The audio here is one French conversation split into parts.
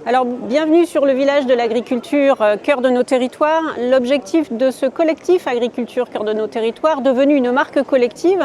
Alors, bienvenue sur le village de l'agriculture Cœur de nos territoires. L'objectif de ce collectif Agriculture Cœur de nos territoires, devenu une marque collective,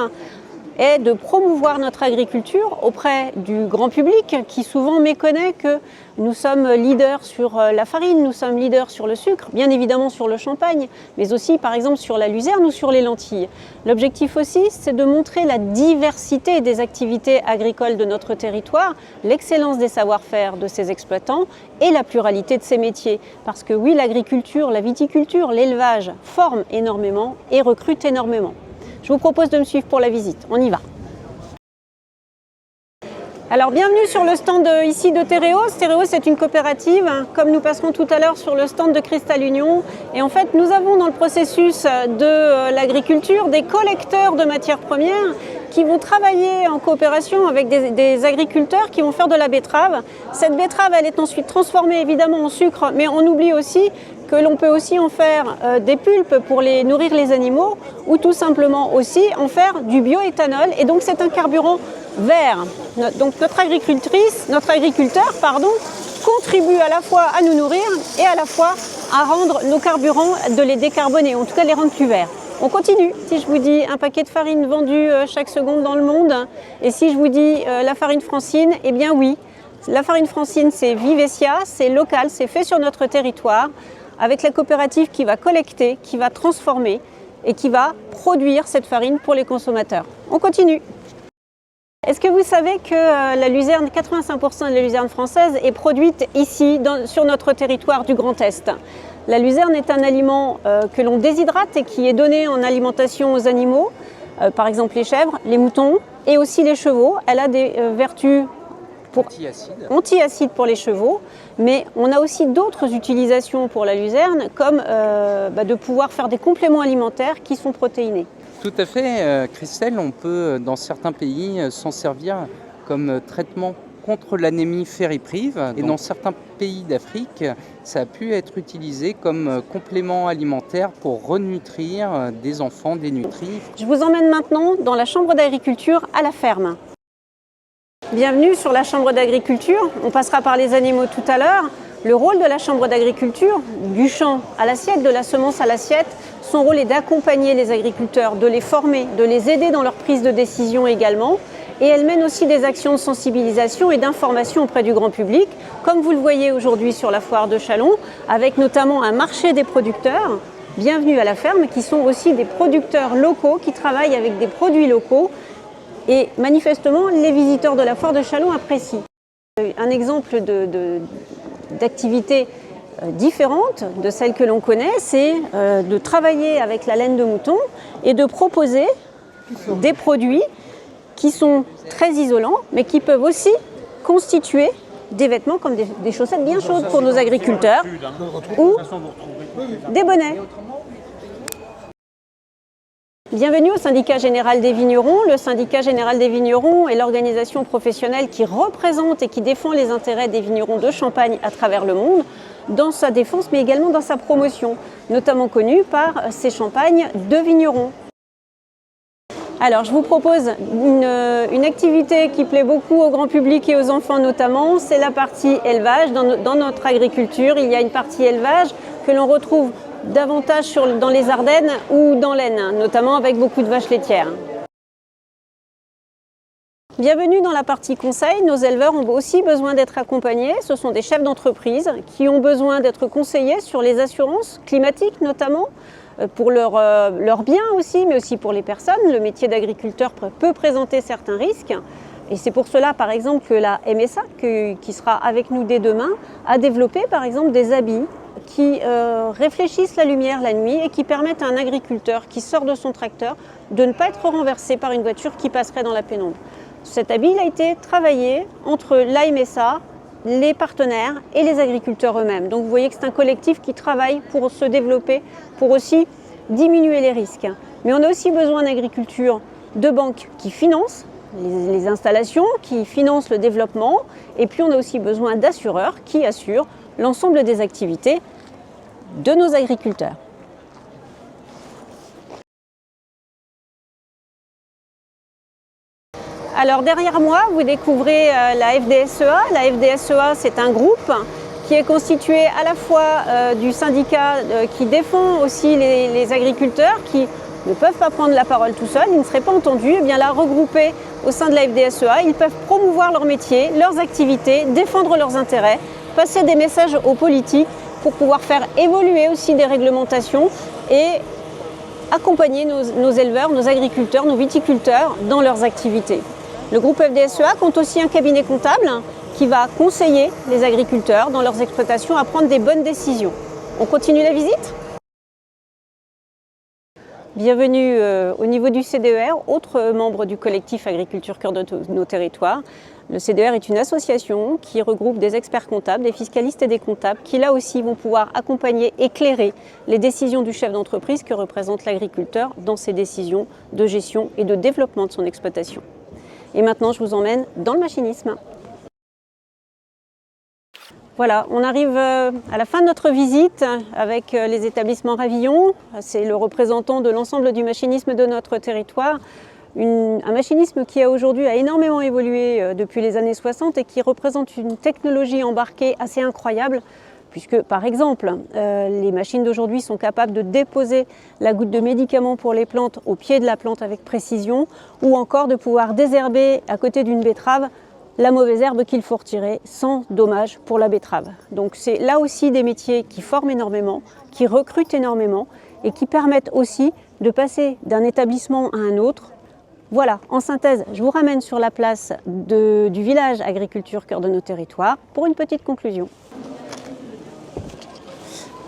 est de promouvoir notre agriculture auprès du grand public qui souvent méconnaît que nous sommes leaders sur la farine, nous sommes leaders sur le sucre, bien évidemment sur le champagne, mais aussi par exemple sur la luzerne ou sur les lentilles. L'objectif aussi, c'est de montrer la diversité des activités agricoles de notre territoire, l'excellence des savoir-faire de ses exploitants et la pluralité de ses métiers. Parce que oui, l'agriculture, la viticulture, l'élevage forment énormément et recrutent énormément. Je vous propose de me suivre pour la visite. On y va. Alors bienvenue sur le stand ici de Tereos. Tereos, c'est une coopérative, comme nous passerons tout à l'heure sur le stand de Cristal Union. Et en fait, nous avons dans le processus de l'agriculture des collecteurs de matières premières qui vont travailler en coopération avec des agriculteurs qui vont faire de la betterave. Cette betterave, elle est ensuite transformée évidemment en sucre, mais on oublie aussi que l'on peut aussi en faire des pulpes pour nourrir les animaux ou tout simplement aussi en faire du bioéthanol. Et donc c'est un carburant vert. Donc notre agriculteur, contribue à la fois à nous nourrir et à la fois à rendre nos carburants, de les décarboner, en tout cas les rendre plus verts. On continue. Si je vous dis un paquet de farine vendu chaque seconde dans le monde, et si je vous dis la farine Francine, eh bien oui, la farine Francine c'est Vivesia, c'est local, c'est fait sur notre territoire, avec la coopérative qui va collecter, qui va transformer et qui va produire cette farine pour les consommateurs. On continue. Est-ce que vous savez que la luzerne, 85% de la luzerne française est produite ici, sur notre territoire du Grand Est? La luzerne est un aliment que l'on déshydrate et qui est donné en alimentation aux animaux, par exemple les chèvres, les moutons et aussi les chevaux. Elle a des vertus anti-acide pour les chevaux, mais on a aussi d'autres utilisations pour la luzerne, comme de pouvoir faire des compléments alimentaires qui sont protéinés. Tout à fait, Christelle, on peut dans certains pays s'en servir comme traitement contre l'anémie ferriprive, et dans certains pays d'Afrique, ça a pu être utilisé comme complément alimentaire pour renutrir des enfants dénutris. Je vous emmène maintenant dans la chambre d'agriculture à la ferme. Bienvenue sur la chambre d'agriculture. On passera par les animaux tout à l'heure. Le rôle de la chambre d'agriculture, du champ à l'assiette, de la semence à l'assiette, son rôle est d'accompagner les agriculteurs, de les former, de les aider dans leur prise de décision également. Et elle mène aussi des actions de sensibilisation et d'information auprès du grand public, comme vous le voyez aujourd'hui sur la foire de Châlons, avec notamment un marché des producteurs, Bienvenue à la ferme, qui sont aussi des producteurs locaux qui travaillent avec des produits locaux. Et manifestement, les visiteurs de la foire de Châlons apprécient. Un exemple d'activité différente de celle que l'on connaît, c'est de travailler avec la laine de mouton et de proposer des produits qui sont très isolants, mais qui peuvent aussi constituer des vêtements comme des chaussettes bien chaudes pour nos agriculteurs ou des bonnets. Bienvenue au Syndicat Général des Vignerons. Le Syndicat Général des Vignerons est l'organisation professionnelle qui représente et qui défend les intérêts des vignerons de Champagne à travers le monde, dans sa défense mais également dans sa promotion, notamment connue par ses champagnes de vignerons. Alors je vous propose une activité qui plaît beaucoup au grand public et aux enfants notamment, c'est la partie élevage. Dans notre agriculture, il y a une partie élevage que l'on retrouve davantage dans les Ardennes ou dans l'Aisne, notamment avec beaucoup de vaches laitières. Bienvenue dans la partie conseil. Nos éleveurs ont aussi besoin d'être accompagnés. Ce sont des chefs d'entreprise qui ont besoin d'être conseillés sur les assurances climatiques notamment, pour leurs biens aussi, mais aussi pour les personnes. Le métier d'agriculteur peut présenter certains risques. Et c'est pour cela, par exemple, que la MSA, qui sera avec nous dès demain, a développé, par exemple, des habits qui réfléchissent la lumière la nuit et qui permettent à un agriculteur qui sort de son tracteur de ne pas être renversé par une voiture qui passerait dans la pénombre. Cet habit il a été travaillé entre la MSA, les partenaires et les agriculteurs eux-mêmes. Donc vous voyez que c'est un collectif qui travaille pour se développer, pour aussi diminuer les risques. Mais on a aussi besoin d'agriculture, de banques qui financent les installations, qui financent le développement, et puis on a aussi besoin d'assureurs qui assurent l'ensemble des activités de nos agriculteurs. Alors derrière moi, vous découvrez la FDSEA. La FDSEA, c'est un groupe qui est constitué à la fois du syndicat qui défend aussi les agriculteurs qui ne peuvent pas prendre la parole tout seuls, ils ne seraient pas entendus. Et bien là, regroupés au sein de la FDSEA, ils peuvent promouvoir leur métier, leurs activités, défendre leurs intérêts, passer des messages aux politiques pour pouvoir faire évoluer aussi des réglementations et accompagner nos éleveurs, nos agriculteurs, nos viticulteurs dans leurs activités. Le groupe FDSEA compte aussi un cabinet comptable qui va conseiller les agriculteurs dans leurs exploitations à prendre des bonnes décisions. On continue la visite ? Bienvenue au niveau du CDER, autre membre du collectif Agriculture Cœur de nos territoires. Le CDER est une association qui regroupe des experts comptables, des fiscalistes et des comptables qui là aussi vont pouvoir accompagner, éclairer les décisions du chef d'entreprise que représente l'agriculteur dans ses décisions de gestion et de développement de son exploitation. Et maintenant, je vous emmène dans le machinisme. Voilà, on arrive à la fin de notre visite avec les établissements Ravillon. C'est le représentant de l'ensemble du machinisme de notre territoire. Un machinisme qui aujourd'hui a énormément évolué depuis les années 60 et qui représente une technologie embarquée assez incroyable. Puisque, par exemple, les machines d'aujourd'hui sont capables de déposer la goutte de médicament pour les plantes au pied de la plante avec précision, ou encore de pouvoir désherber à côté d'une betterave la mauvaise herbe qu'il faut retirer sans dommage pour la betterave. Donc c'est là aussi des métiers qui forment énormément, qui recrutent énormément et qui permettent aussi de passer d'un établissement à un autre. Voilà, en synthèse, je vous ramène sur la place du village Agriculture Cœur de nos territoires pour une petite conclusion.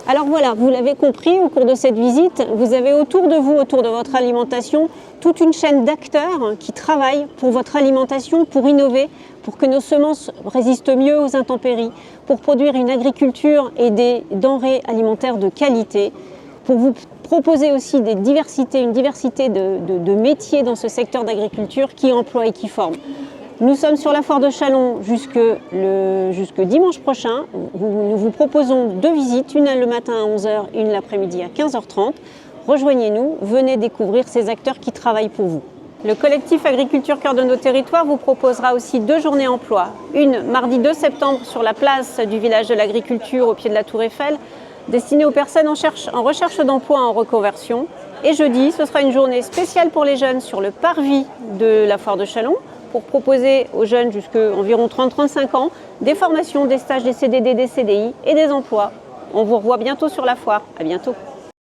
Alors voilà, vous l'avez compris, au cours de cette visite, vous avez autour de vous, autour de votre alimentation, toute une chaîne d'acteurs qui travaillent pour votre alimentation, pour innover, pour que nos semences résistent mieux aux intempéries, pour produire une agriculture et des denrées alimentaires de qualité, pour vous proposer aussi une diversité de métiers dans ce secteur d'agriculture qui emploient et qui forment. Nous sommes sur la foire de Châlons jusque dimanche prochain. Nous vous proposons 2 visites, une le matin à 11h, une l'après-midi à 15h30. Rejoignez-nous, venez découvrir ces acteurs qui travaillent pour vous. Le collectif Agriculture Cœur de nos territoires vous proposera aussi 2 journées emploi. Une mardi 2 septembre sur la place du village de l'agriculture au pied de la Tour Eiffel, destinée aux personnes en recherche d'emploi en reconversion. Et jeudi, ce sera une journée spéciale pour les jeunes sur le parvis de la foire de Châlons, pour proposer aux jeunes jusqu'à environ 30-35 ans des formations, des stages, des CDD, des CDI et des emplois. On vous revoit bientôt sur la foire. À bientôt.